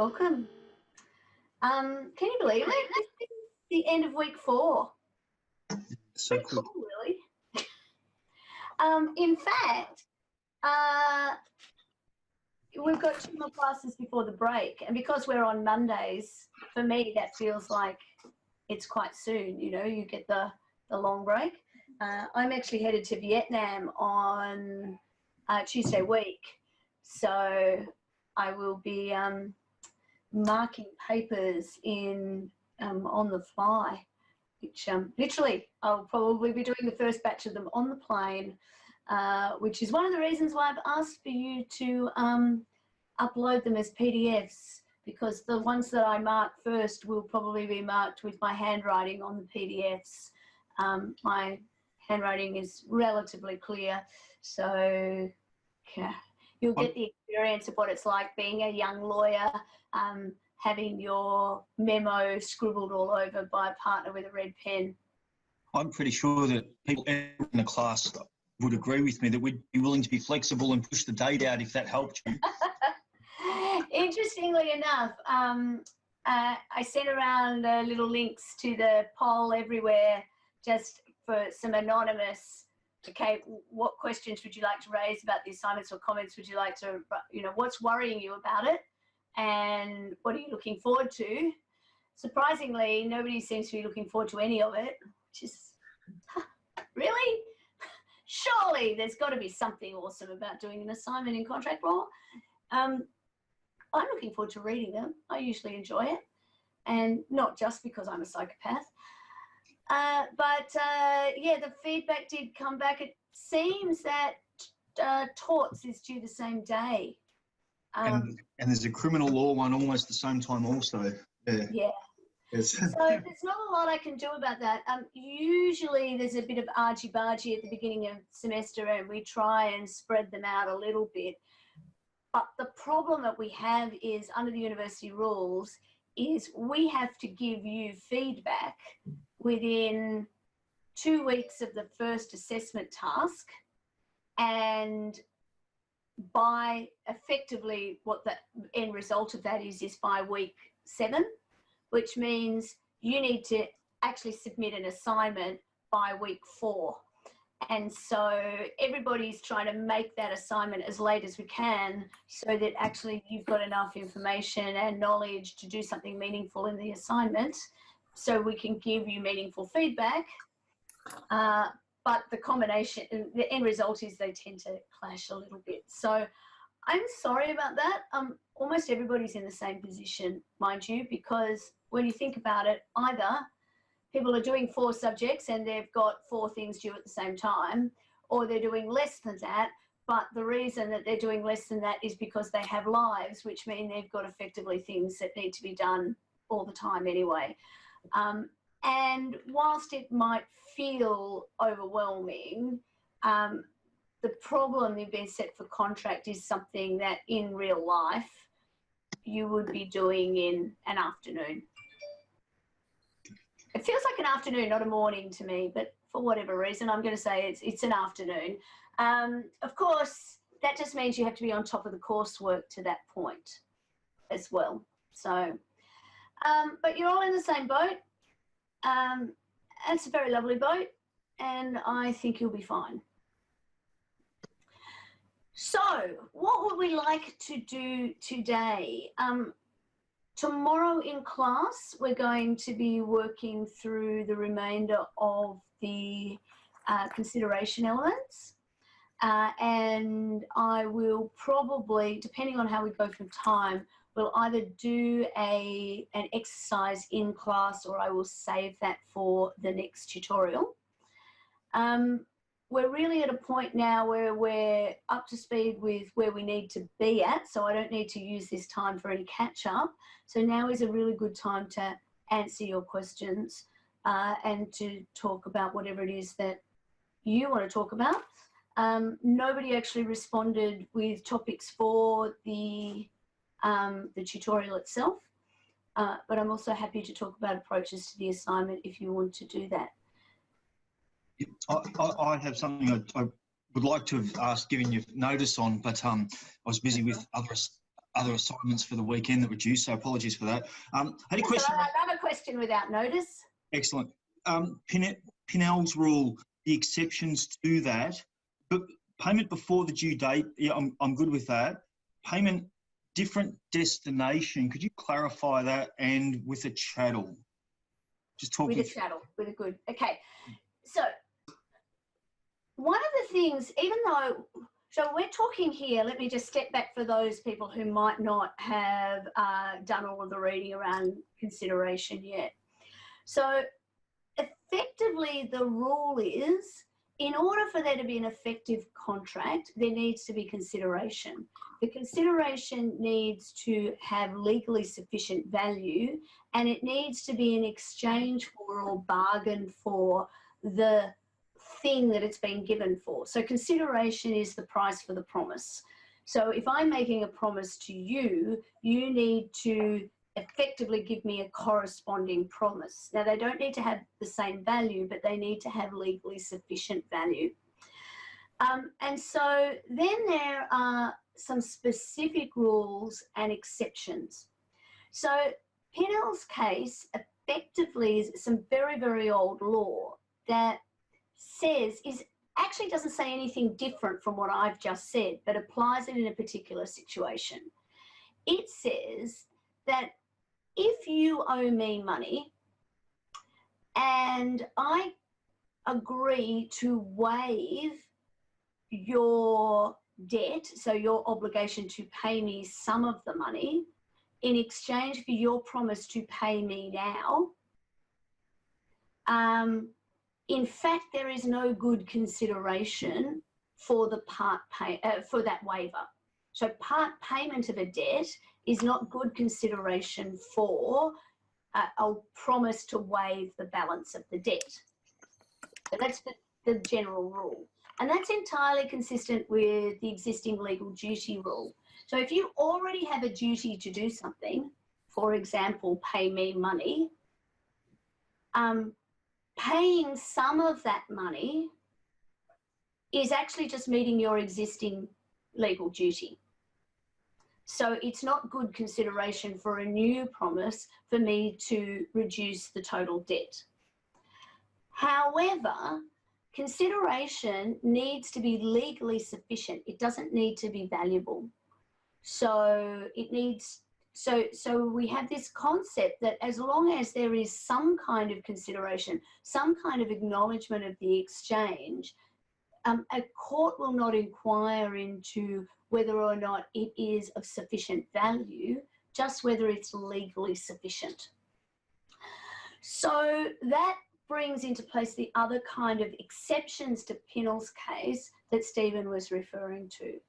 welcome. Can you believe it? This is the end of week 4. So cool. Really. In fact, we've got 2 more classes before the break, and because we're on Mondays, for me that feels like it's quite soon. You know, you get the long break. I'm actually headed to Vietnam on Tuesday week, so I will be marking papers in on the fly, which literally I'll probably be doing the first batch of them on the plane, which is one of the reasons why I've asked for you to upload them as PDFs, because the ones that I mark first will probably be marked with my handwriting on the PDFs. My handwriting is relatively clear, so yeah, you'll get the experience of what it's like being a young lawyer, having your memo scribbled all over by a partner with a red pen. I'm pretty sure that people in the class would agree with me that we'd be willing to be flexible and push the date out if that helped you. Interestingly enough, I sent around little links to the poll everywhere just for some anonymous, okay, what questions would you like to raise about the assignments, or comments would you like to, you know, what's worrying you about it and what are you looking forward to? Surprisingly, nobody seems to be looking forward to any of it, which is, really? Surely there's got to be something awesome about doing an assignment in contract law. I'm looking forward to reading them. I usually enjoy it, and not just because I'm a psychopath. Yeah, the feedback did come back. It seems that torts is due the same day. And there's a criminal law one almost the same time also. Yeah. Yes. So there's not a lot I can do about that. Usually there's a bit of argy-bargy at the beginning of semester, and we try and spread them out a little bit. But the problem that we have is, under the university rules, is we have to give you feedback within 2 weeks of the first assessment task, and by effectively what the end result of that is by week 7, which means you need to actually submit an assignment by week 4. And so everybody's trying to make that assignment as late as we can, so that actually you've got enough information and knowledge to do something meaningful in the assignment, so we can give you meaningful feedback. But the combination, the end result is they tend to clash a little bit. So I'm sorry about that. Almost everybody's in the same position, mind you, because when you think about it, either people are doing 4 subjects and they've got 4 things due at the same time, or they're doing less than that, but the reason that they're doing less than that is because they have lives, which mean they've got effectively things that need to be done all the time anyway. And whilst it might feel overwhelming, the problem you've been set for contract is something that in real life you would be doing in an afternoon. It feels like an afternoon, not a morning to me, but for whatever reason, I'm going to say it's an afternoon. Of course, that just means you have to be on top of the coursework to that point as well. So, but you're all in the same boat. It's a very lovely boat, and I think you'll be fine. So, what would we like to do today? Tomorrow in class, we're going to be working through the remainder of the consideration elements. And I will probably, depending on how we go from time, we'll either do an exercise in class, or I will save that for the next tutorial. We're really at a point now where we're up to speed with where we need to be at, so I don't need to use this time for any catch-up. So now is a really good time to answer your questions and to talk about whatever it is that you want to talk about. Nobody actually responded with topics for the tutorial itself, but I'm also happy to talk about approaches to the assignment if you want to do that. I have something I would like to have given you notice on, but I was busy with other assignments for the weekend that were due, so apologies for that. I had a question. Another question without notice. Excellent. PINNELL'S rule, the exceptions to that, but payment before the due date, yeah, I'm good with that. Payment different destination, could you clarify that? And with a chattel, just talking. With a chattel, with a good. Okay, so one of the things, even though, so we're talking here, let me just step back for those people who might not have done all of the reading around consideration yet. So effectively, the rule is, in order for there to be an effective contract, there needs to be consideration. The consideration needs to have legally sufficient value, and it needs to be in exchange for or bargain for the thing that it's been given for. So consideration is the price for the promise. So if I'm making a promise to you, you need to effectively give me a corresponding promise. Now, they don't need to have the same value, but they need to have legally sufficient value. And so then there are some specific rules and exceptions. So PINNELL'S case effectively is some very, very old law that says, actually doesn't say anything different from what I've just said, but applies it in a particular situation. It says that if you owe me money and I agree to waive your debt, so your obligation to pay me some of the money in exchange for your promise to pay me now, in fact, there is no good consideration for the for that waiver. So part payment of a debt is not good consideration for a promise to waive the balance of the debt. So that's the general rule. And that's entirely consistent with the existing legal duty rule. So if you already have a duty to do something, for example, pay me money, paying some of that money is actually just meeting your existing legal duty. So it's not good consideration for a new promise for me to reduce the total debt. However, consideration needs to be legally sufficient. It doesn't need to be valuable. So it needs, so we have this concept that as long as there is some kind of consideration, some kind of acknowledgement of the exchange, a court will not inquire into whether or not it is of sufficient value, just whether it's legally sufficient. So that brings into place the other kind of exceptions to PINNELL'S case that Stephen was referring to.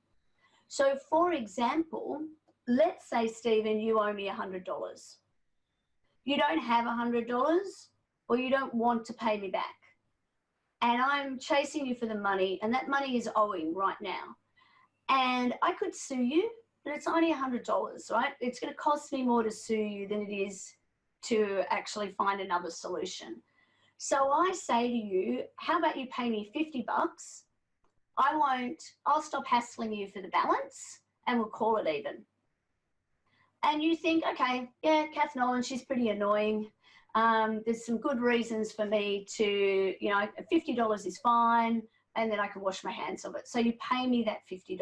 So for example, let's say, Stephen, you owe me $100. You don't have $100 or you don't want to pay me back. And I'm chasing you for the money, and that money is owing right now. And I could sue you, but it's only $100, right? It's going to cost me more to sue you than it is to actually find another solution. So I say to you, how about you pay me $50? I'll stop hassling you for the balance and we'll call it even. And you think, okay, yeah, Kath Nolan, she's pretty annoying. There's some good reasons for me to, you know, $50 is fine, and then I can wash my hands of it. So you pay me that $50.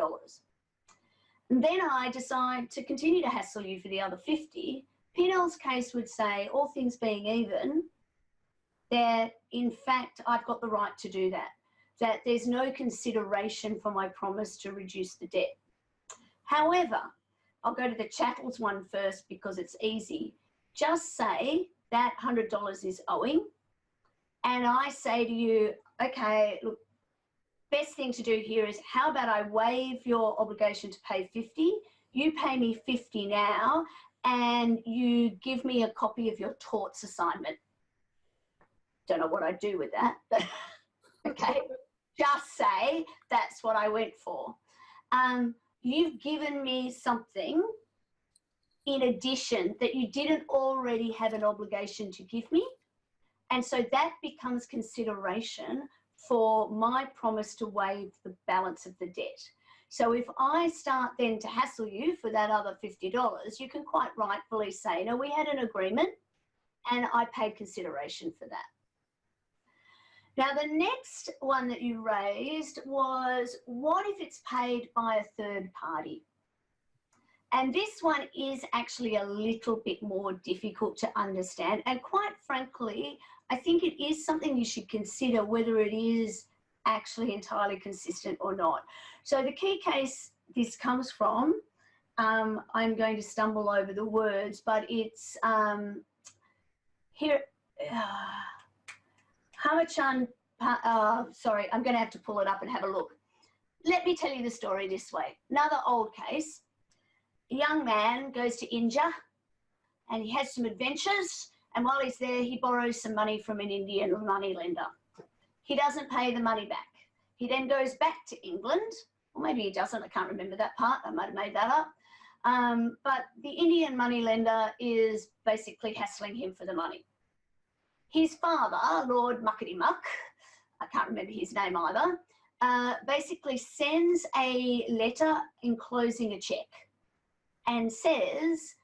And then I decide to continue to hassle you for the other 50. PINNELL'S case would say, all things being even, that in fact, I've got the right to do that, that there's no consideration for my promise to reduce the debt. However, I'll go to the Chattels one first because it's easy. Just say that $100 is owing, and I say to you, okay, look, best thing to do here is how about I waive your obligation to pay 50, you pay me 50 now, and you give me a copy of your torts assignment. Don't know what I'd do with that, but okay, just say that's what I went for. You've given me something in addition that you didn't already have an obligation to give me. And so that becomes consideration for my promise to waive the balance of the debt. So if I start then to hassle you for that other $50, you can quite rightfully say, no, we had an agreement and I paid consideration for that. Now, the next one that you raised was, what if it's paid by a third party? And this one is actually a little bit more difficult to understand. And quite frankly, I think it is something you should consider whether it is actually entirely consistent or not. So the key case this comes from, I'm going to stumble over the words, but it's here. Hamachan, sorry, I'm going to have to pull it up and have a look. Let me tell you the story this way. Another old case. A young man goes to India and he has some adventures, and while he's there, he borrows some money from an Indian money lender. He doesn't pay the money back. He then goes back to England, or maybe he doesn't, I can't remember that part, I might have made that up. But the Indian money lender is basically hassling him for the money. His father, Lord Muckety Muck, I can't remember his name either, basically sends a letter enclosing a cheque and says,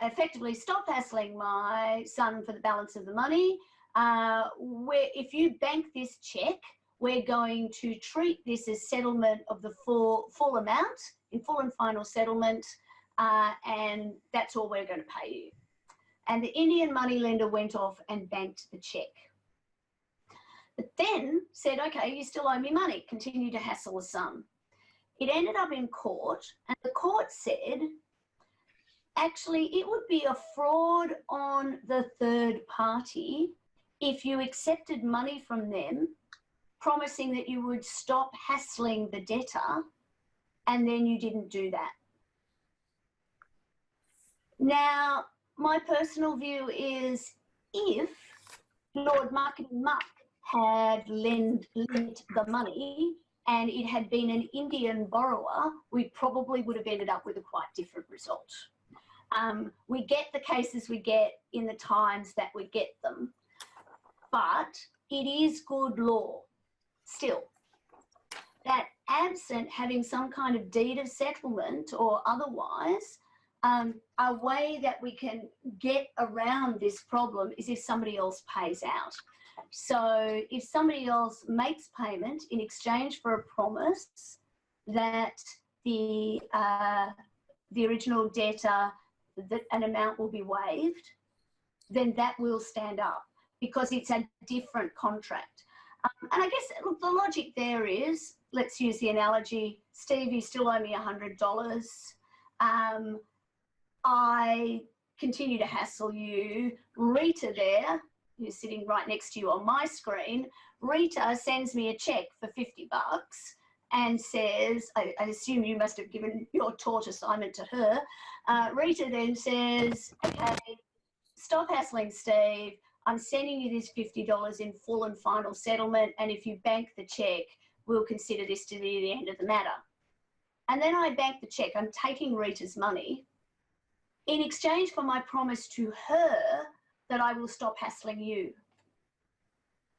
effectively stop hassling my son for the balance of the money. If you bank this cheque, we're going to treat this as settlement of the full amount, in full and final settlement, and that's all we're going to pay you. And the Indian moneylender went off and banked the cheque. But then said, okay, you still owe me money, continue to hassle the son. It ended up in court, and the court said, actually, it would be a fraud on the third party if you accepted money from them, promising that you would stop hassling the debtor, and then you didn't do that. Now, my personal view is if Lord Muckety Muck had lent the money and it had been an Indian borrower, we probably would have ended up with a quite different result. We get the cases we get in the times that we get them, but it is good law still that absent having some kind of deed of settlement or otherwise, a way that we can get around this problem is if somebody else pays out. So if somebody else makes payment in exchange for a promise that the original debtor, that an amount will be waived, then that will stand up because it's a different contract. And I guess look, the logic there is, let's use the analogy, Steve, you still owe me $100. I continue to hassle you. Rita there, who's sitting right next to you on my screen, Rita sends me a check for $50 and says, I assume you must have given your tort assignment to her. Rita then says, okay, stop hassling Steve. I'm sending you this $50 in full and final settlement, and if you bank the check, we'll consider this to be the end of the matter. And then I bank the check. I'm taking Rita's money in exchange for my promise to her that I will stop hassling you.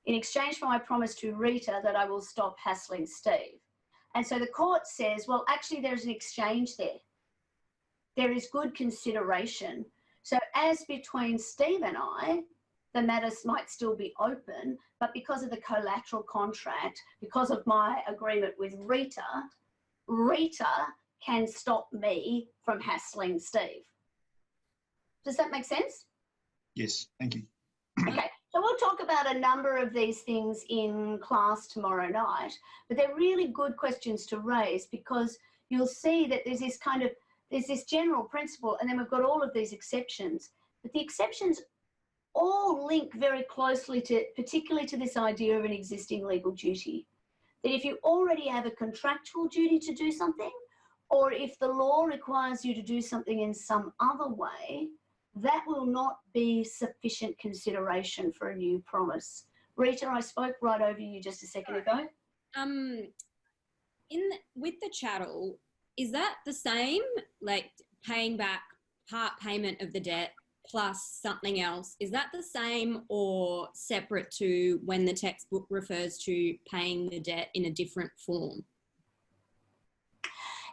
In exchange for my promise to Rita that I will stop hassling Steve. And so the court says, well, actually there's an exchange there. There is good consideration. So as between Steve and I, the matters might still be open, but because of the collateral contract, because of my agreement with Rita, Rita can stop me from hassling Steve. Does that make sense? Yes, thank you. Okay, so we'll talk about a number of these things in class tomorrow night, but they're really good questions to raise because you'll see that there's this general principle, and then we've got all of these exceptions, but the exceptions all link very closely to, particularly to this idea of an existing legal duty. That if you already have a contractual duty to do something, or if the law requires you to do something in some other way, that will not be sufficient consideration for a new promise. Rita, I spoke right over you just a second ago. With the chattel, is that the same, like paying back part payment of the debt plus something else? Is that the same or separate to when the textbook refers to paying the debt in a different form?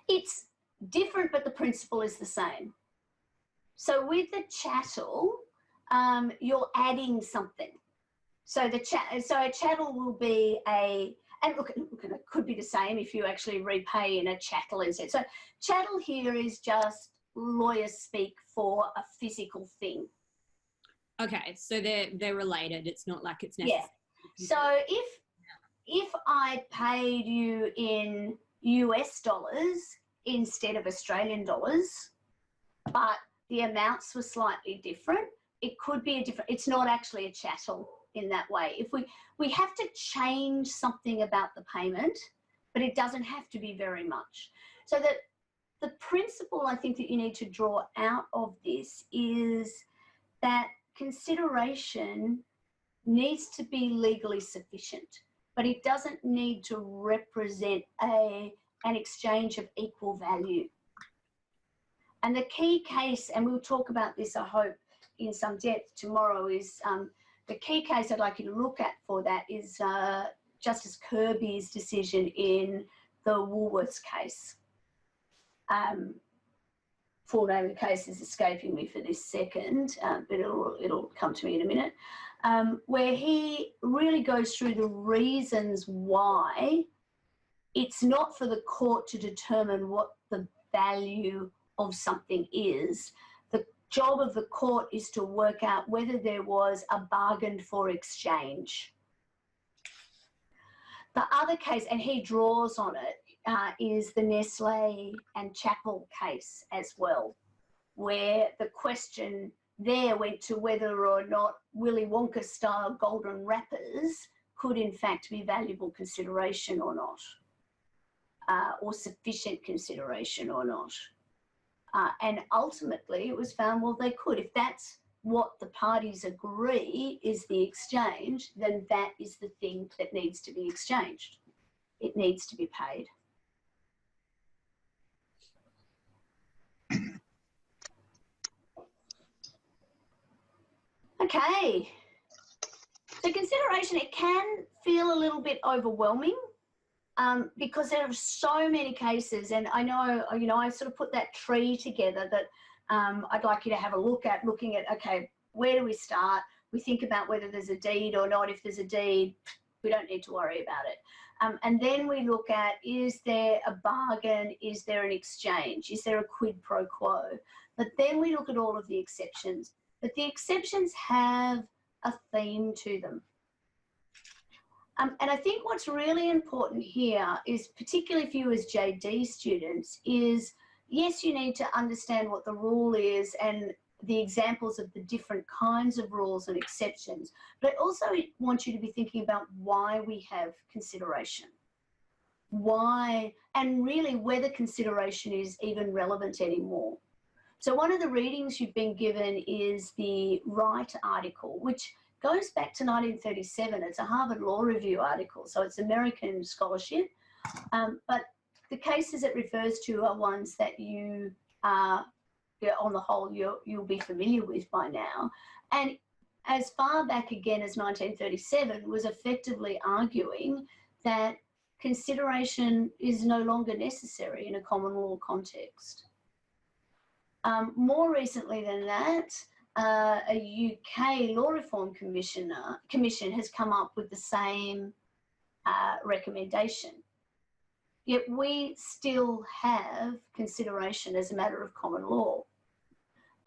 It's different, but the principle is the same. So with the chattel, you're adding something. So a chattel will be and look, it could be the same if you actually repay in a chattel instead. So chattel here is just lawyer speak for a physical thing. Okay, so they're related. It's not like it's necessary. Yeah. So if I paid you in US dollars instead of Australian dollars, but the amounts were slightly different, it could be it's not actually a chattel in that way. If we have to change something about the payment, but it doesn't have to be very much. So that the principle I think that you need to draw out of this is that consideration needs to be legally sufficient, but it doesn't need to represent an exchange of equal value. And the key case, and we'll talk about this, I hope, in some depth tomorrow, is the key case I'd like you to look at for that is Justice Kirby's decision in the Woolworths case. Full name of the case is escaping me for this second, but it'll come to me in a minute, where he really goes through the reasons why it's not for the court to determine what the value of something is. The job of the court is to work out whether there was a bargain for exchange. The other case, and he draws on it, is the Nestle and Chappell case as well, where the question there went to whether or not Willy Wonka style golden wrappers could in fact be valuable consideration or not, or sufficient consideration or not. And ultimately it was found, well, they could. If that's what the parties agree is the exchange, then that is the thing that needs to be exchanged. It needs to be paid. Okay. So consideration, it can feel a little bit overwhelming because there are so many cases, and I know, I sort of put that tree together that I'd like you to have a look at, looking at, okay, where do we start? We think about whether there's a deed or not. If there's a deed, we don't need to worry about it. And then we look at, is there a bargain? Is there an exchange? Is there a quid pro quo? But then we look at all of the exceptions. But the exceptions have a theme to them. And I think what's really important here is, particularly for you as JD students, is yes, you need to understand what the rule is and the examples of the different kinds of rules and exceptions, but I also want you to be thinking about why we have consideration. Why, and really whether consideration is even relevant anymore. So one of the readings you've been given is the Wright article, which goes back to 1937. It's a Harvard Law Review article, so it's American scholarship. But the cases it refers to are ones that you are, on the whole, you'll be familiar with by now. And as far back again as 1937, was effectively arguing that consideration is no longer necessary in a common law context. More recently than that, a UK Law Reform Commission has come up with the same recommendation. Yet we still have consideration as a matter of common law.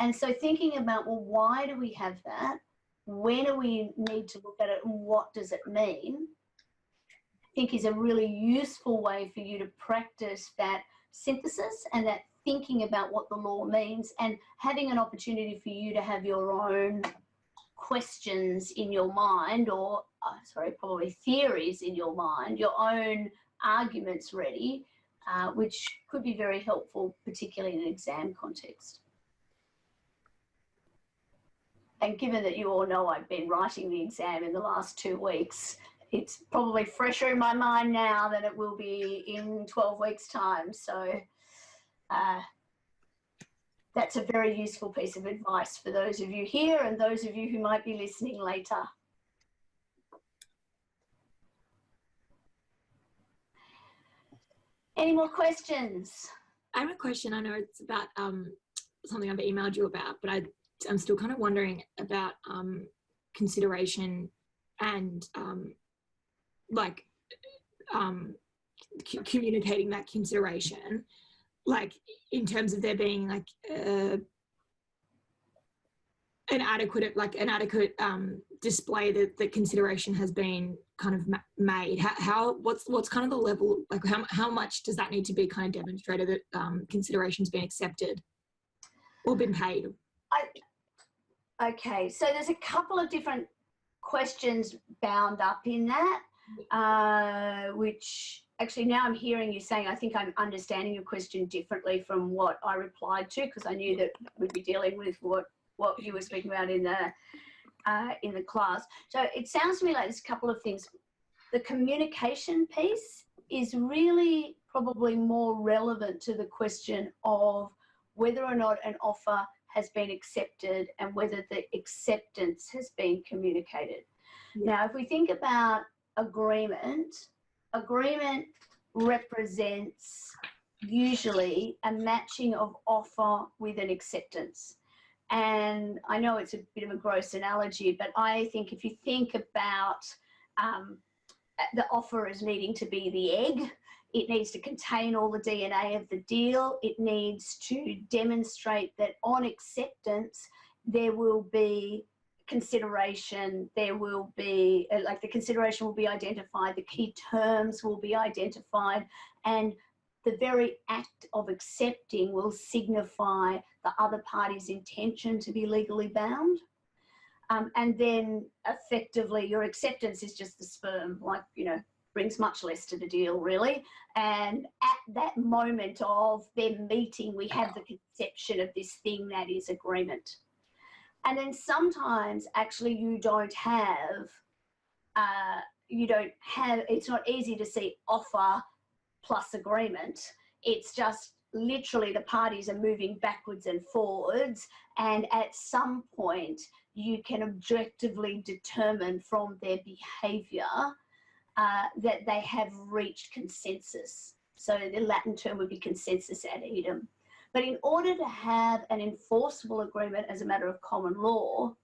And so thinking about, well, why do we have that? When do we need to look at it, and what does it mean? I think is a really useful way for you to practice that synthesis and that thinking about what the law means, and having an opportunity for you to have your own questions in your mind, or probably theories in your mind, your own arguments ready, which could be very helpful, particularly in an exam context. And given that you all know I've been writing the exam in the last 2 weeks, it's probably fresher in my mind now than it will be in 12 weeks' time. So that's a very useful piece of advice for those of you here and those of you who might be listening later. Any more questions? I have a question. I know it's about something I've emailed you about, but I'm still kind of wondering about consideration and communicating that consideration, like in terms of there being like an adequate display that the consideration has been kind of made. What's kind of the level, like how much does that need to be kind of demonstrated that consideration's been accepted or been paid? Okay, so there's a couple of different questions bound up in that, which actually now I'm hearing you saying, I think I'm understanding your question differently from what I replied to, because I knew that we'd be dealing with what you were speaking about in the class. So it sounds to me like there's a couple of things. The communication piece is really probably more relevant to the question of whether or not an offer has been accepted and whether the acceptance has been communicated. Yeah. Now, if we think about agreement represents usually a matching of offer with an acceptance. And I know it's a bit of a gross analogy, but I think if you think about the offer as needing to be the egg, it needs to contain all the DNA of the deal. It needs to demonstrate that on acceptance, there will be consideration, there will be, like the consideration will be identified, the key terms will be identified, and the very act of accepting will signify the other party's intention to be legally bound. And then effectively your acceptance is just the sperm, like, you know, brings much less to the deal really. And at that moment of them meeting, we have the conception of this thing that is agreement. And then sometimes actually you don't have, it's not easy to see offer plus agreement. It's just literally the parties are moving backwards and forwards, and at some point you can objectively determine from their behaviour that they have reached consensus. So the Latin term would be consensus ad idem. But in order to have an enforceable agreement as a matter of common law,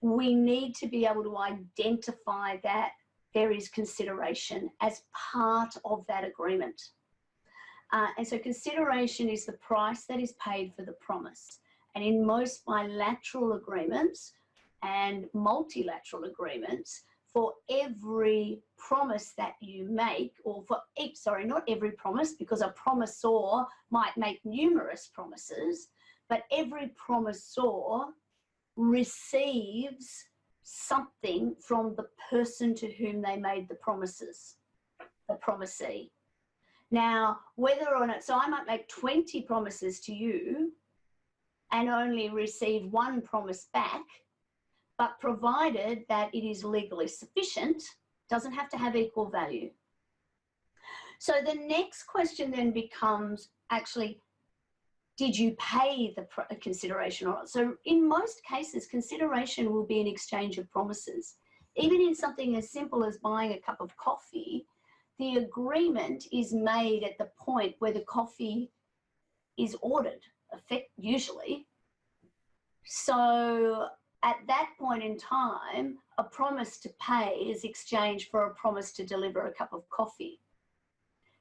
we need to be able to identify that there is consideration as part of that agreement. And so consideration is the price that is paid for the promise. And in most bilateral agreements and multilateral agreements, for every promise that you make, or for each, sorry, not every promise, because a promisor might make numerous promises, but every promisor receives something from the person to whom they made the promises, the promisee. Now, whether or not, so I might make 20 promises to you and only receive one promise back, but provided that it is legally sufficient, doesn't have to have equal value. So the next question then becomes, actually, did you pay the consideration or not? So in most cases, consideration will be an exchange of promises. Even in something as simple as buying a cup of coffee, the agreement is made at the point where the coffee is ordered, usually. So at that point in time, a promise to pay is exchanged for a promise to deliver a cup of coffee.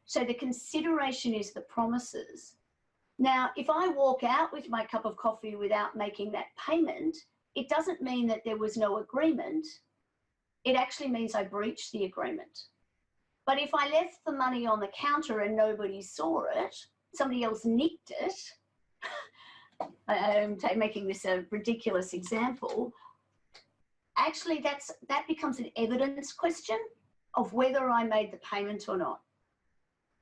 So the consideration is the promises. Now, if I walk out with my cup of coffee without making that payment, it doesn't mean that there was no agreement. It actually means I breached the agreement. But if I left the money on the counter and nobody saw it, somebody else nicked it, I'm making this a ridiculous example, actually that becomes an evidence question of whether I made the payment or not.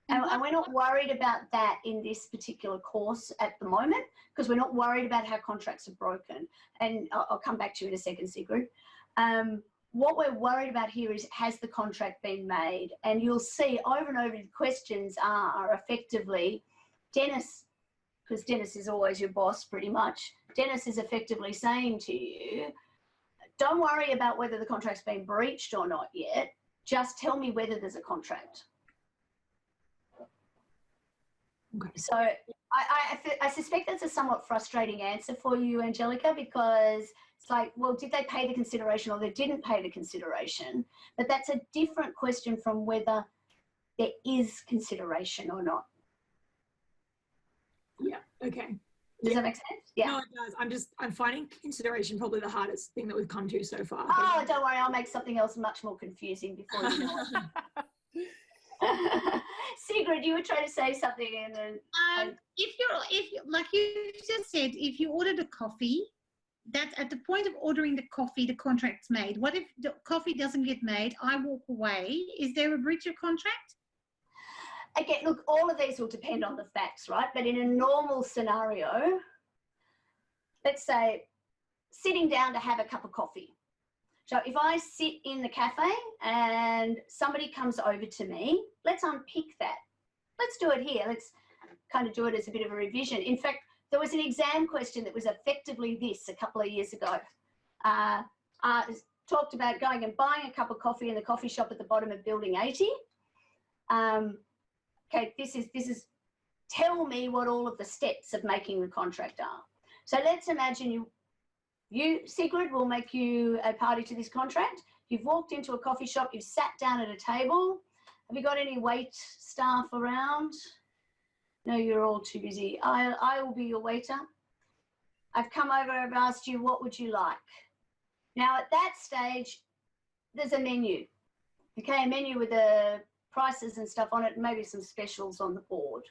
And we're not worried about that in this particular course at the moment, because we're not worried about how contracts are broken. And I'll come back to you in a second, Sigrid. What we're worried about here is, has the contract been made? And you'll see over and over the questions are effectively, Dennis, because Dennis is always your boss pretty much, Dennis is effectively saying to you, don't worry about whether the contract's been breached or not yet, just tell me whether there's a contract. Okay. So I suspect that's a somewhat frustrating answer for you, Angelica, because it's like, well, did they pay the consideration or they didn't pay the consideration? But that's a different question from whether there is consideration or not. Yeah. Okay. Does that make sense? Yeah. No, it does. I'm finding consideration probably the hardest thing that we've come to so far. Oh, don't worry. I'll make something else much more confusing before you know it. Sigrid, you were trying to say something, and then if you like you just said, if you ordered a coffee, that's at the point of ordering the coffee, the contract's made. What if the coffee doesn't get made? I walk away. Is there a breach of contract? again, look, all of these will depend on the facts, right? But in a normal scenario, let's say sitting down to have a cup of coffee. So if I sit in the cafe and somebody comes over to me, let's unpick that. Let's do it here. Let's kind of do it as a bit of a revision. In fact, there was an exam question that was effectively this a couple of years ago. Talked about going and buying a cup of coffee in the coffee shop at the bottom of building 80. Okay, this is tell me what all of the steps of making the contract are. So let's imagine you, Sigrid, will make you a party to this contract. You've walked into a coffee shop, you've sat down at a table. Have you got any wait staff around? No, you're all too busy. I will be your waiter. I've come over, I've asked you, what would you like? Now at that stage, there's a menu. Okay, a menu with the prices and stuff on it, and maybe some specials on the board.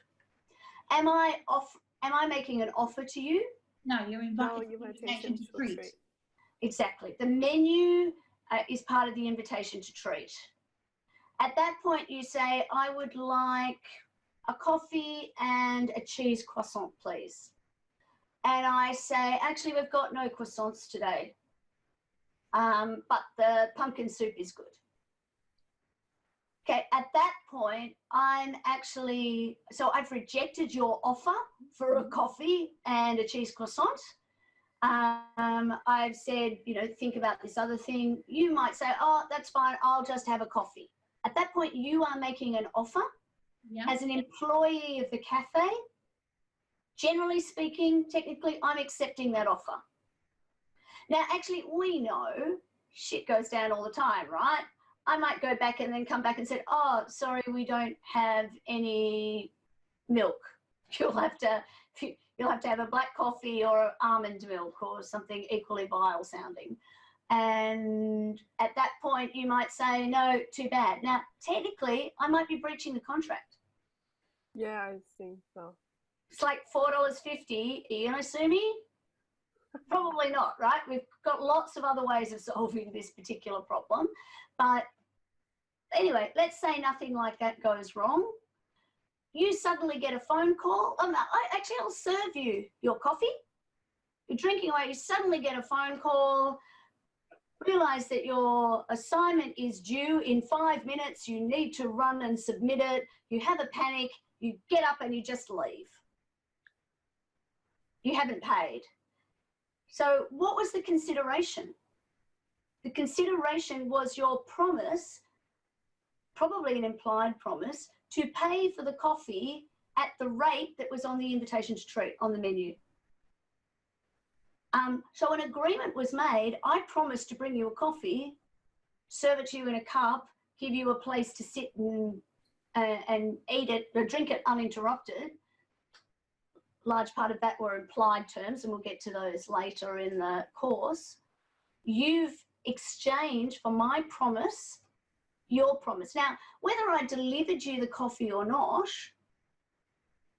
Am I making an offer to you? No, you're invitation to treat. Exactly. The menu is part of the invitation to treat. At that point, you say, I would like a coffee and a cheese croissant, please. And I say, actually, we've got no croissants today, but the pumpkin soup is good. Okay, at that point, so I've rejected your offer for a coffee and a cheese croissant. I've said, think about this other thing. You might say, oh, that's fine, I'll just have a coffee. At that point, you are making an offer. Yeah. As an employee of the cafe. Generally speaking, technically, I'm accepting that offer. Now, actually, we know shit goes down all the time, right? I might go back and then come back and say, oh, sorry, we don't have any milk. You'll have to have a black coffee or almond milk or something equally vile sounding. And at that point, you might say, no, too bad. Now, technically, I might be breaching the contract. Yeah, I think so. It's like $4.50. Are you going to sue me? Probably not, right? We've got lots of other ways of solving this particular problem. But anyway, let's say nothing like that goes wrong. You suddenly get a phone call. I'll serve you your coffee. You're drinking away. You suddenly get a phone call. Realize that your assignment is due in 5 minutes. You need to run and submit it. You have a panic. You get up and you just leave. You haven't paid. So what was the consideration? The consideration was your promise, probably an implied promise, to pay for the coffee at the rate that was on the invitation to treat on the menu. So an agreement was made. I promised to bring you a coffee, serve it to you in a cup, give you a place to sit and eat it or drink it uninterrupted. Large part of that were implied terms, and we'll get to those later in the course. You've exchanged for my promise, your promise. Now, whether I delivered you the coffee or not,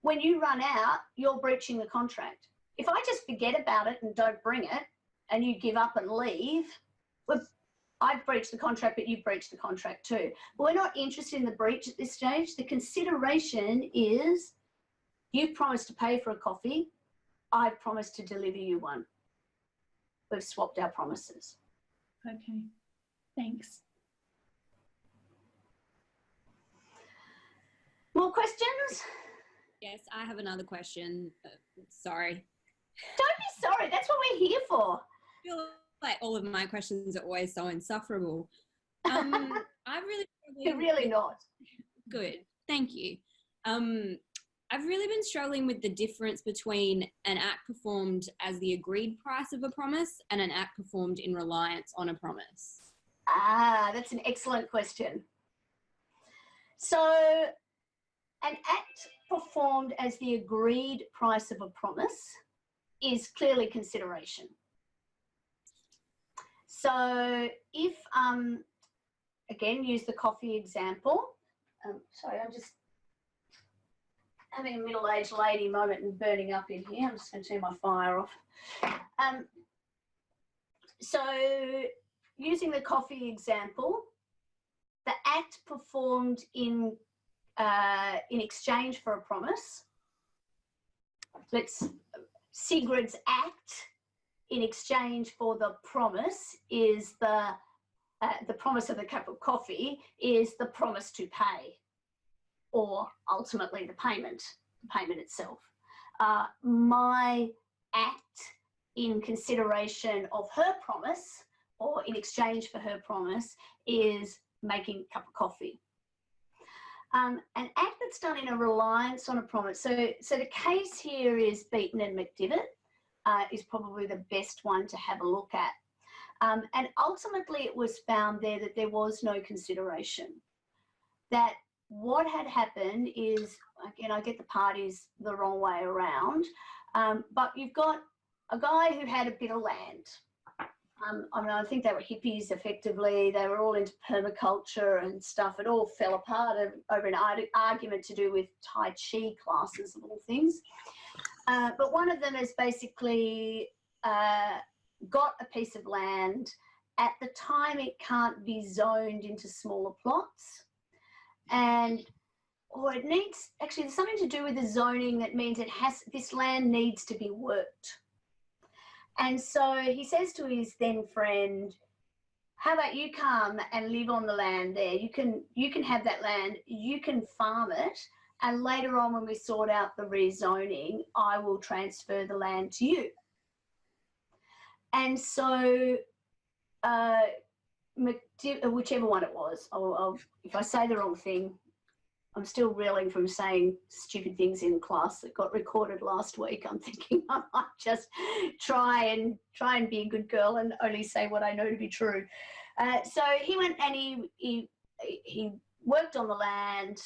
when you run out, you're breaching the contract. If I just forget about it and don't bring it and you give up and leave, I've breached the contract, but you've breached the contract too. But we're not interested in the breach at this stage. The consideration is you've promised to pay for a coffee. I've promised to deliver you one. We've swapped our promises. Okay, thanks. More questions? Yes, I have another question. Sorry. Don't be sorry. That's what we're here for. I feel like all of my questions are always so insufferable. I really... You're really not. Good. Thank you. I've really been struggling with the difference between an act performed as the agreed price of a promise and an act performed in reliance on a promise. Ah, that's an excellent question. So an act performed as the agreed price of a promise is clearly consideration. So if, again, use the coffee example. Sorry, I'm just having a middle-aged lady moment and burning up in here. I'm just going to turn my fire off. So using the coffee example, the act performed in exchange for a promise. Sigrid's act in exchange for the promise is the promise of the cup of coffee is the promise to pay, or ultimately the payment itself. My act in consideration of her promise, or in exchange for her promise, is making a cup of coffee. An act that's done in a reliance on a promise. So the case here is Beaton and McDivitt is probably the best one to have a look at. And ultimately it was found there that there was no consideration. That what had happened is, again, I get the parties the wrong way around, but you've got a guy who had a bit of land. I mean, I think they were hippies effectively. They were all into permaculture and stuff. It all fell apart over an argument to do with Tai Chi classes of all things. But one of them has basically got a piece of land. At the time, it can't be zoned into smaller plots. Or it needs, actually, there's something to do with the zoning that means this land needs to be worked. And so he says to his then friend, how about you come and live on the land there? You can have that land, you can farm it, and later on when we sort out the rezoning, I will transfer the land to you. And so whichever one it was, if I say the wrong thing, I'm still reeling from saying stupid things in class that got recorded last week. I'm thinking I might just try and be a good girl and only say what I know to be true. So he went and he worked on the land.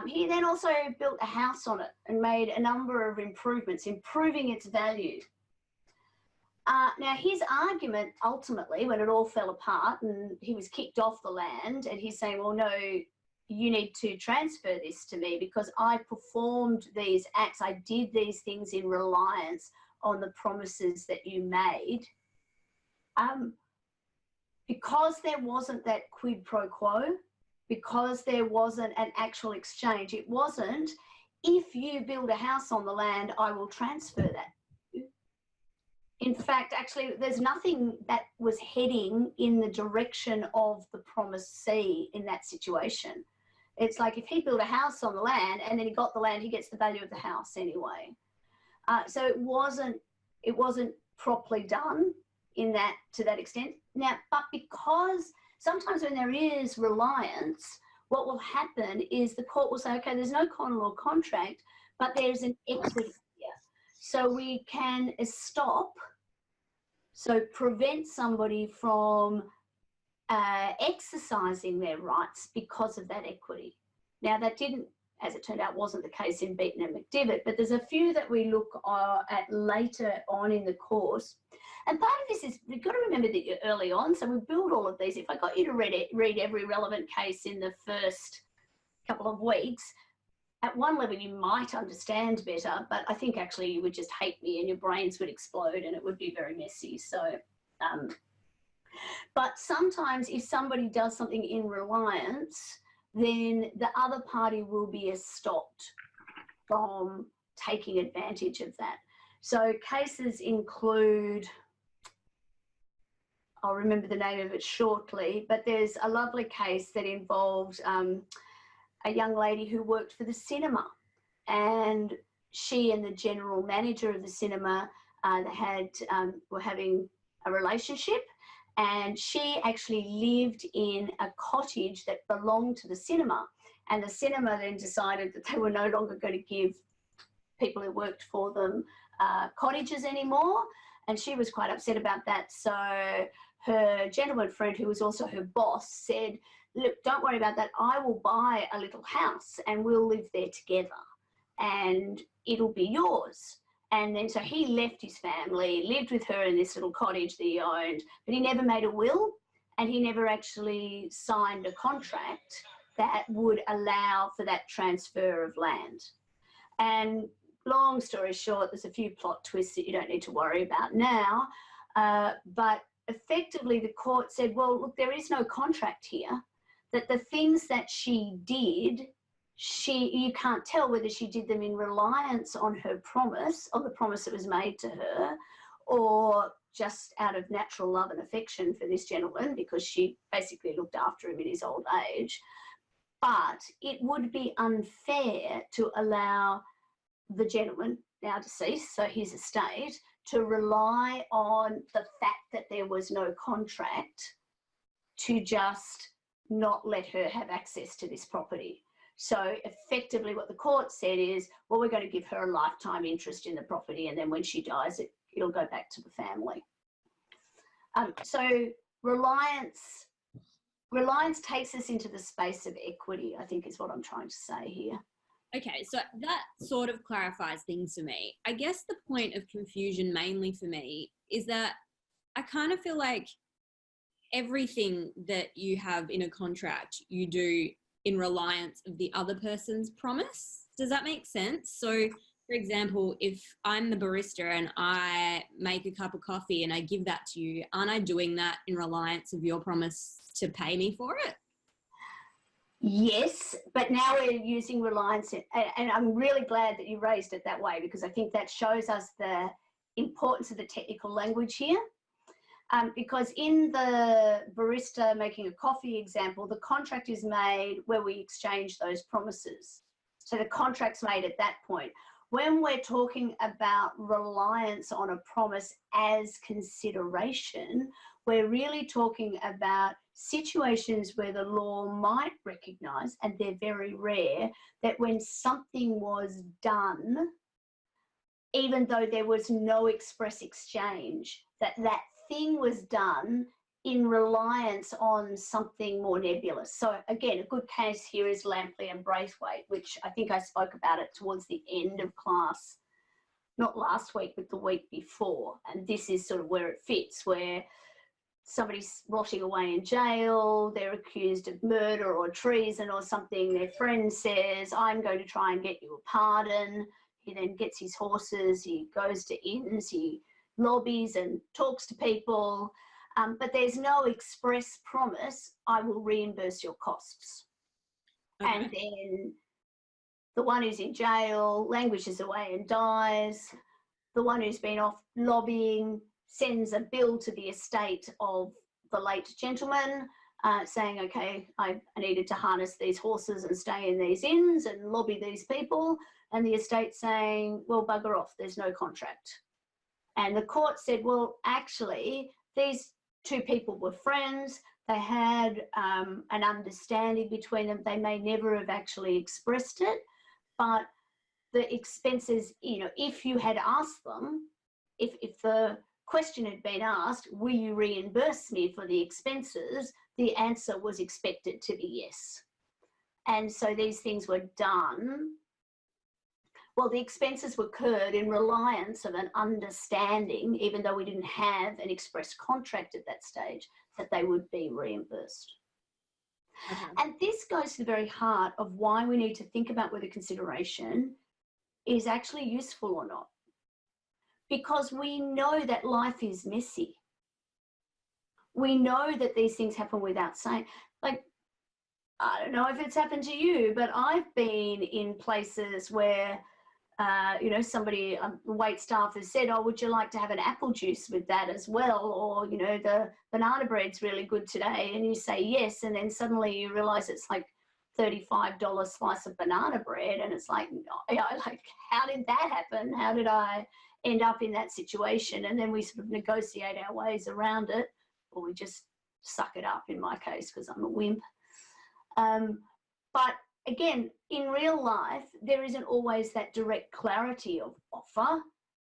He then also built a house on it and made a number of improvements, improving its value. Now, his argument ultimately, when it all fell apart and he was kicked off the land, and he's saying, well, no, you need to transfer this to me because I performed these acts, I did these things in reliance on the promises that you made. Because there wasn't that quid pro quo, because there wasn't an actual exchange, it wasn't, if you build a house on the land, I will transfer that. In fact, actually, there's nothing that was heading in the direction of the promisee in that situation. It's like if he built a house on the land and then he got the land, he gets the value of the house anyway. So it wasn't properly done to that extent. Now, but because sometimes when there is reliance, what will happen is the court will say, okay, there's no common law contract, but there's an equity here. So we can stop, so prevent somebody from exercising their rights because of that equity. Now, that didn't, as it turned out, wasn't the case in Beaton and McDivitt, but there's a few that we look at later on in the course. And part of this is, we've got to remember that you're early on, so we build all of these. If I got you to read every relevant case in the first couple of weeks, at one level you might understand better, but I think actually you would just hate me and your brains would explode and it would be very messy. So, but sometimes if somebody does something in reliance, then the other party will be stopped from taking advantage of that. So cases include, I'll remember the name of it shortly, but there's a lovely case that involved a young lady who worked for the cinema, and she and the general manager of the cinema were having a relationship, and she actually lived in a cottage that belonged to the cinema, and the cinema then decided that they were no longer going to give people who worked for them cottages anymore, and she was quite upset about that. So her gentleman friend, who was also her boss, said, look, don't worry about that. I will buy a little house and we'll live there together and it'll be yours. And then so he left his family, lived with her in this little cottage that he owned, but he never made a will and he never actually signed a contract that would allow for that transfer of land. And long story short, there's a few plot twists that you don't need to worry about now, but effectively the court said, well, look, there is no contract here, that the things that she did, you can't tell whether she did them in reliance on her promise, or the promise that was made to her, or just out of natural love and affection for this gentleman, because she basically looked after him in his old age. But it would be unfair to allow the gentleman, now deceased, so his estate, to rely on the fact that there was no contract to just not let her have access to this property. So effectively what the court said is, well, we're going to give her a lifetime interest in the property, and then when she dies, it'll go back to the family. So reliance takes us into the space of equity, I think is what I'm trying to say here. Okay, so that sort of clarifies things for me. I guess the point of confusion mainly for me is that I kind of feel like everything that you have in a contract, you do in reliance of the other person's promise. Does that make sense? So, for example, if I'm the barista and I make a cup of coffee and I give that to you, aren't I doing that in reliance of your promise to pay me for it? Yes, but now we're using reliance, and I'm really glad that you raised it that way, because I think that shows us the importance of the technical language here. Because in the barista making a coffee example, the contract is made where we exchange those promises. So the contract's made at that point. When we're talking about reliance on a promise as consideration, we're really talking about situations where the law might recognise, and they're very rare, that when something was done, even though there was no express exchange, that thing was done in reliance on something more nebulous. So again, a good case here is Lampleigh and Braithwait, which I think I spoke about it towards the end of class, not last week, but the week before. And this is sort of where it fits, where somebody's rotting away in jail, they're accused of murder or treason or something, their friend says, I'm going to try and get you a pardon. He then gets his horses, he goes to inns, he lobbies and talks to people, but there's no express promise, I will reimburse your costs. Okay. And then the one who's in jail languishes away and dies. The one who's been off lobbying sends a bill to the estate of the late gentleman saying, okay, I needed to harness these horses and stay in these inns and lobby these people. And the estate saying, well, bugger off, there's no contract. And the court said, well, actually, these two people were friends. They had an understanding between them. They may never have actually expressed it, but the expenses, you know, if you had asked them, if the question had been asked, will you reimburse me for the expenses? The answer was expected to be yes. And so these things were done. Well, the expenses were incurred in reliance of an understanding, even though we didn't have an express contract at that stage, that they would be reimbursed. Okay. And this goes to the very heart of why we need to think about whether consideration is actually useful or not. Because we know that life is messy. We know that these things happen without saying, like, I don't know if it's happened to you, but I've been in places where, you know, somebody, wait staff has said, oh, would you like to have an apple juice with that as well? Or, you know, the banana bread's really good today. And you say yes. And then suddenly you realize it's like $35 slice of banana bread. And it's like, you know, like, how did that happen? How did I end up in that situation? And then we sort of negotiate our ways around it, or we just suck it up in my case, because I'm a wimp. But again, in real life, there isn't always that direct clarity of offer,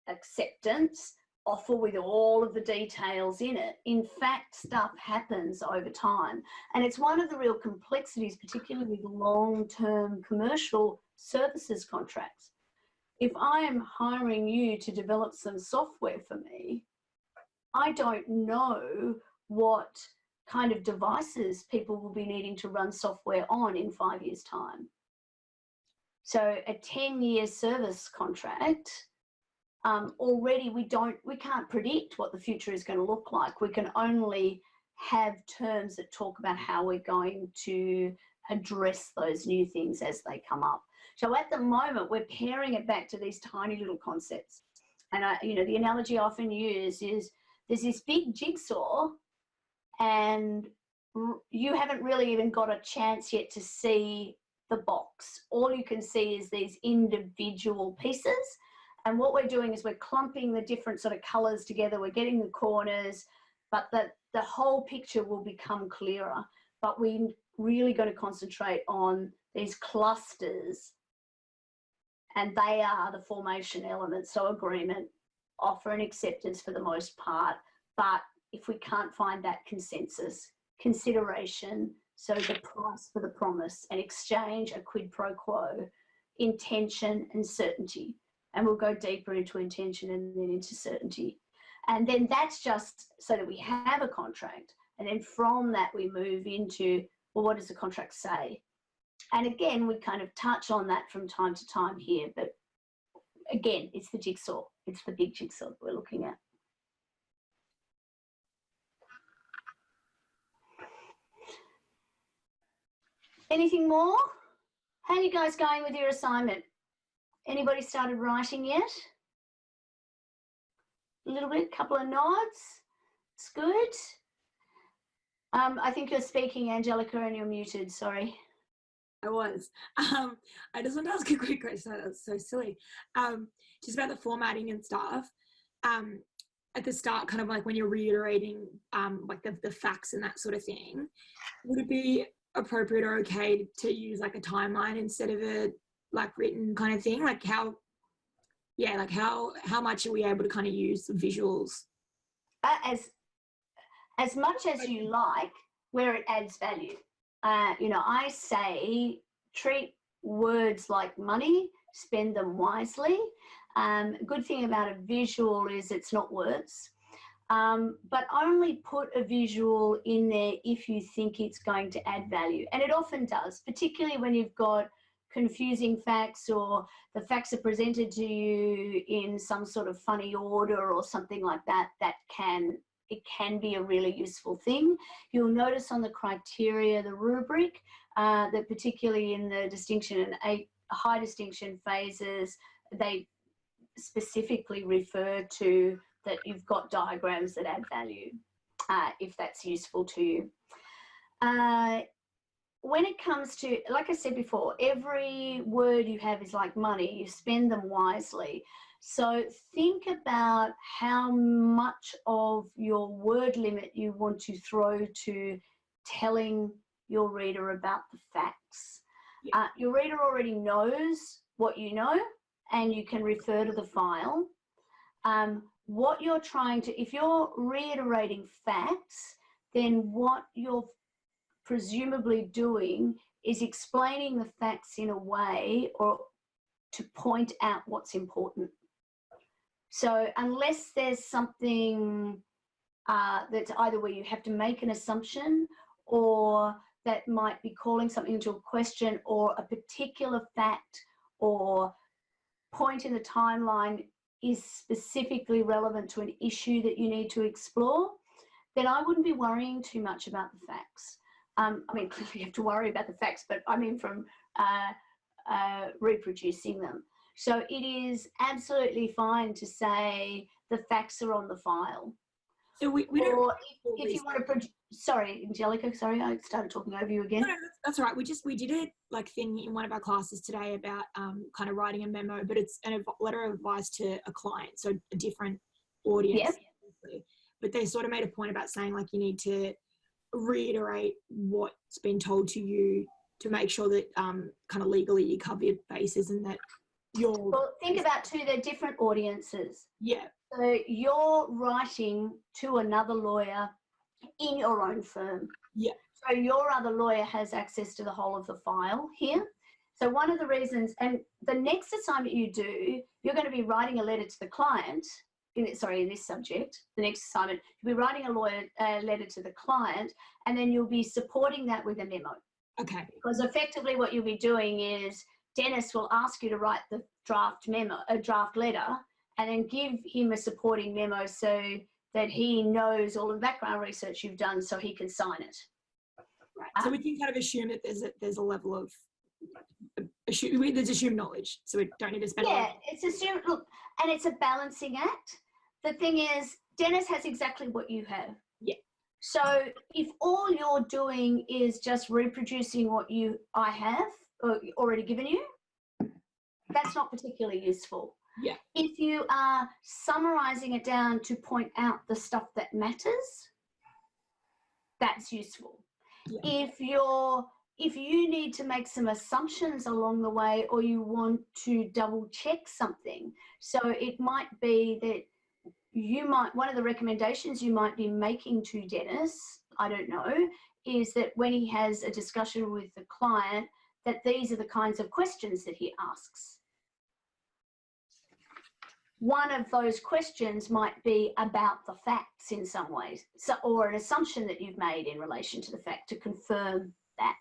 acceptance, offer with all of the details in it. In fact, stuff happens over time. And it's one of the real complexities, particularly with long-term commercial services contracts. If I am hiring you to develop some software for me, I don't know what kind of devices people will be needing to run software on in 5 years' time. So a 10-year service contract, already we can't predict what the future is going to look like. We can only have terms that talk about how we're going to address those new things as they come up. So at the moment, we're paring it back to these tiny little concepts. And the analogy I often use is there's this big jigsaw, and you haven't really even got a chance yet to see the box. All you can see is these individual pieces. And what we're doing is we're clumping the different sort of colours together. We're getting the corners, but the whole picture will become clearer. But we're really going to concentrate on these clusters, and they are the formation elements. So agreement, offer and acceptance for the most part. But if we can't find that consensus, consideration, so the price for the promise, an exchange, a quid pro quo, intention and certainty. And we'll go deeper into intention and then into certainty. And then that's just so that we have a contract. And then from that, we move into, well, what does the contract say? And again, we kind of touch on that from time to time here. But again, it's the jigsaw. It's the big jigsaw that we're looking at. Anything more? How are you guys going with your assignment? Anybody started writing yet? A little bit, couple of nods. It's good. I think you're speaking, Angelica, and you're muted. Sorry. I was. I just want to ask a quick question. That's so silly. Just about the formatting and stuff. At the start, kind of like when you're reiterating like the facts and that sort of thing, would it be appropriate or okay to use like a timeline instead of a like written kind of thing? Like how much are we able to kind of use the visuals? As much as you like, where it adds value. I say treat words like money, spend them wisely. Good thing about a visual is it's not words, but only put a visual in there if you think it's going to add value. And it often does, particularly when you've got confusing facts or the facts are presented to you in some sort of funny order or something like that. It can be a really useful thing. You'll notice on the criteria, the rubric, that particularly in the distinction and high distinction phases, they specifically refer to that you've got diagrams that add value, if that's useful to you. When it comes to, like I said before, every word you have is like money. You spend them wisely. So think about how much of your word limit you want to throw to telling your reader about the facts. Yeah. Your reader already knows what you know, and you can refer to the file. What you're trying to, if you're reiterating facts, then what you're presumably doing is explaining the facts in a way or to point out what's important. So unless there's something that's either where you have to make an assumption or that might be calling something into a question or a particular fact or point in the timeline is specifically relevant to an issue that you need to explore, then I wouldn't be worrying too much about the facts. I mean, you have to worry about the facts, but I mean from reproducing them. So it is absolutely fine to say the facts are on the file. So we don't. Or if you want to, sorry, Angelica, sorry, I started talking over you again. No, that's all right. We did a like thing in one of our classes today about kind of writing a memo, but it's a letter of advice to a client, so a different audience. Yep. But they sort of made a point about saying like you need to reiterate what's been told to you to make sure that kind of legally you cover your bases and that you're... Well, think about too, they're different audiences. Yeah. So you're writing to another lawyer in your own firm. Yeah. So your other lawyer has access to the whole of the file here. So one of the reasons, and the next assignment you do, you're going to be writing a letter to the client, in this subject, the next assignment, you'll be writing a letter to the client, and then you'll be supporting that with a memo. Okay. Because effectively what you'll be doing is Dennis will ask you to write the draft letter, and then give him a supporting memo so that he knows all of the background research you've done so he can sign it. Right. So we can kind of assume that there's a level of there's assumed knowledge, so we don't need to spend. Yeah, it's assumed. Look, and it's a balancing act. The thing is, Dennis has exactly what you have. Yeah. So if all you're doing is just reproducing what I have already given you, that's not particularly useful. Yeah. If you are summarizing it down to point out the stuff that matters, that's useful. Yeah. If you need to make some assumptions along the way, or you want to double check something, so it might be that one of the recommendations you might be making to Dennis, I don't know, is that when he has a discussion with the client, that these are the kinds of questions that he asks. One of those questions might be about the facts in some ways, or an assumption that you've made in relation to the fact to confirm that.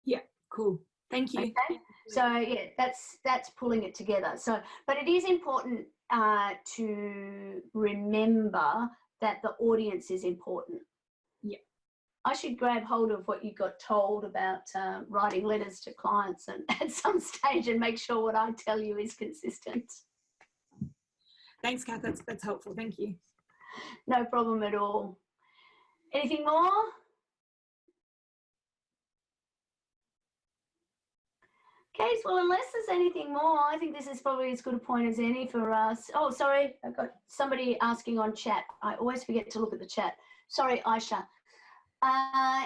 Yeah, cool. Thank you. Okay, so yeah, that's pulling it together. So, but it is important to remember that the audience is important. Yeah. I should grab hold of what you got told about writing letters to clients and at some stage and make sure what I tell you is consistent. Thanks, Kath. That's helpful. Thank you. No problem at all. Anything more? Okay, well, unless there's anything more, I think this is probably as good a point as any for us. Oh, sorry, I've got somebody asking on chat. I always forget to look at the chat. Sorry, Aisha.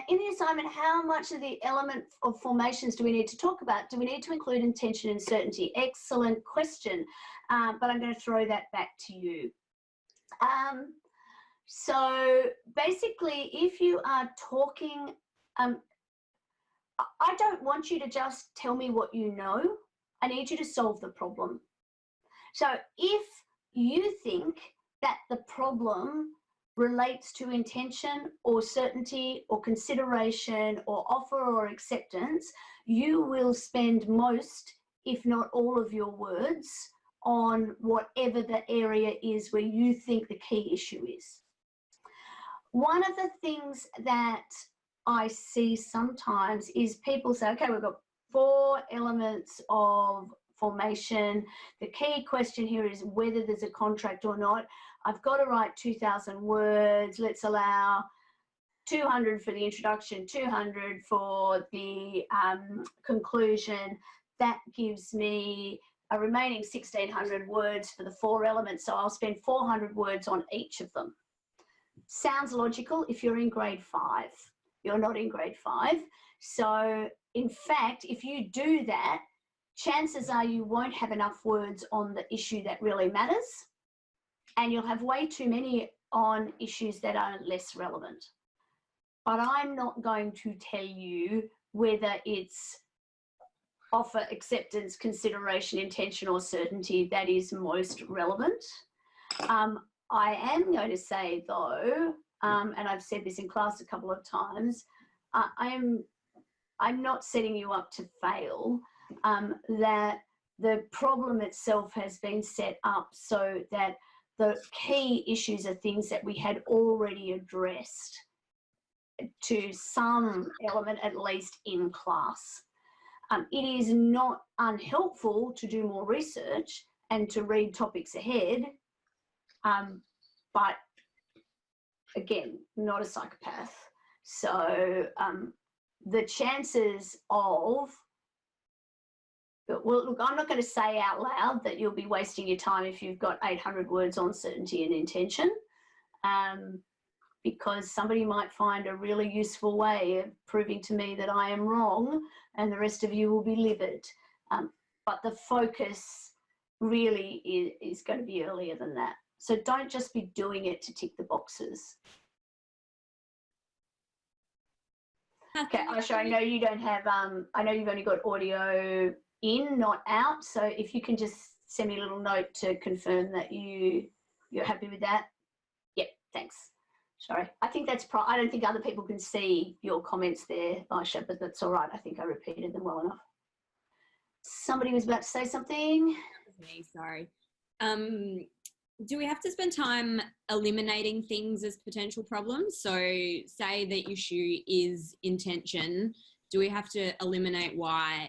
In the assignment, how much of the element of formations do we need to talk about? Do we need to include intention and certainty? Excellent question, but I'm going to throw that back to you. So basically, if you are talking, I don't want you to just tell me what you know. I need you to solve the problem. So if you think that the problem relates to intention or certainty or consideration or offer or acceptance, you will spend most, if not all of your words on whatever the area is where you think the key issue is. One of the things that I see sometimes is people say, okay, we've got 4 elements of formation. The key question here is whether there's a contract or not. I've got to write 2,000 words. Let's allow 200 for the introduction, 200 for the conclusion. That gives me a remaining 1,600 words for the 4 elements. So I'll spend 400 words on each of them. Sounds logical if you're in grade 5. You're not in grade 5. So in fact, if you do that, chances are you won't have enough words on the issue that really matters, and you'll have way too many on issues that are less relevant. But I'm not going to tell you whether it's offer, acceptance, consideration, intention, or certainty that is most relevant. I am going to say though, and I've said this in class a couple of times, I'm not setting you up to fail, that the problem itself has been set up so that the key issues are things that we had already addressed to some element, at least in class. It is not unhelpful to do more research and to read topics ahead, but again, not a psychopath. So the chances of, well, look, I'm not going to say out loud that you'll be wasting your time if you've got 800 words on certainty and intention. because somebody might find a really useful way of proving to me that I am wrong, and the rest of you will be livid. But the focus really is going to be earlier than that. So don't just be doing it to tick the boxes. Okay, Aisha, I know you don't have, I know you've only got audio in, not out. So if you can just send me a little note to confirm that you're happy with that. Yep, thanks. Sorry, I think that's, I don't think other people can see your comments there, Aisha, but that's all right. I think I repeated them well enough. Somebody was about to say something. Me, sorry. Do we have to spend time eliminating things as potential problems? So say the issue is intention. Do we have to eliminate why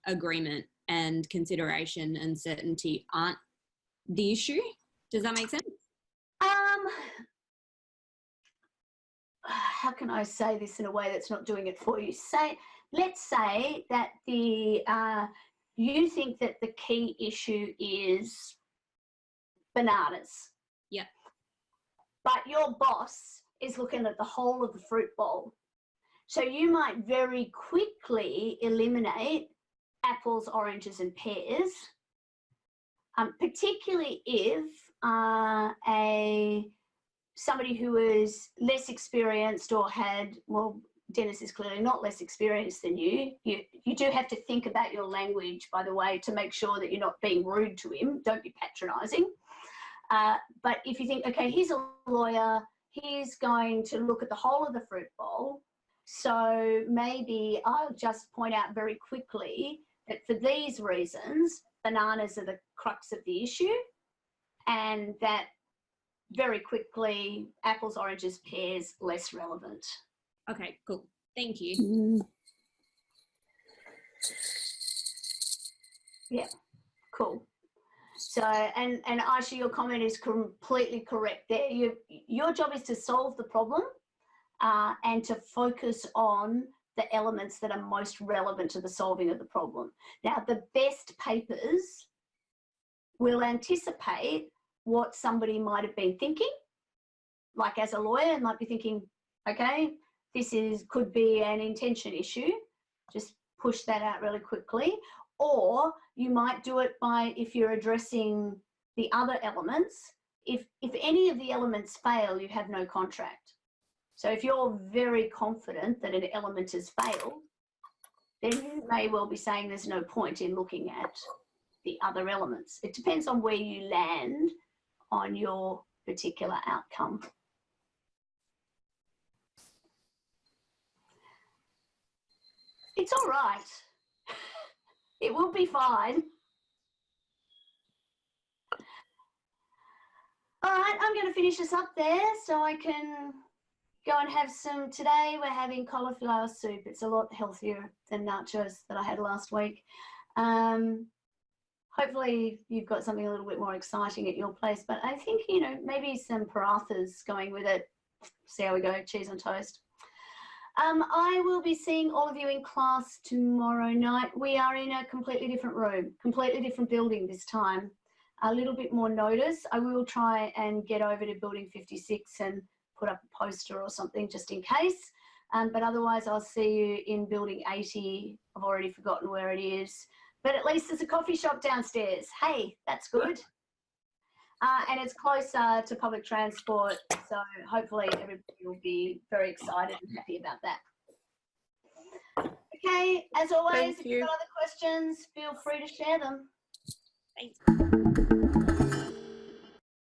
agreement and consideration and certainty aren't the issue? Does that make sense? How can I say this in a way that's not doing it for you? Let's say that you think that the key issue is bananas. Yeah. But your boss is looking at the whole of the fruit bowl. So you might very quickly eliminate apples, oranges, and pears, particularly if somebody who is less experienced or had, well, Dennis is clearly not less experienced than you. You do have to think about your language, by the way, to make sure that you're not being rude to him. Don't be patronising. But if you think, okay, he's a lawyer, he's going to look at the whole of the fruit bowl. So maybe I'll just point out very quickly that for these reasons, bananas are the crux of the issue, and that very quickly, apples, oranges, pears, less relevant. Okay, cool. Thank you. Yeah, cool. So, and Aisha, your comment is completely correct there. Your job is to solve the problem and to focus on the elements that are most relevant to the solving of the problem. Now, the best papers will anticipate what somebody might have been thinking. Like as a lawyer, might be thinking, okay, this could be an intention issue. Just push that out really quickly. Or you might do it by, if you're addressing the other elements, if any of the elements fail, you have no contract. So if you're very confident that an element has failed, then you may well be saying there's no point in looking at the other elements. It depends on where you land on your particular outcome. It's all right. It will be fine. All right, I'm going to finish this up there so I can go and have some. Today we're having cauliflower soup. It's a lot healthier than nachos that I had last week. Hopefully you've got something a little bit more exciting at your place, but I think, you know, maybe some parathas going with it. See how we go, cheese on toast. I will be seeing all of you in class tomorrow night. We are in a completely different room, completely different building this time. A little bit more notice. I will try and get over to building 56 and put up a poster or something just in case. But otherwise I'll see you in building 80. I've already forgotten where it is. But at least there's a coffee shop downstairs. Hey, that's good. And it's closer to public transport, so hopefully everybody will be very excited and happy about that. Okay, as always, if you've got other questions, feel free to share them. Thanks.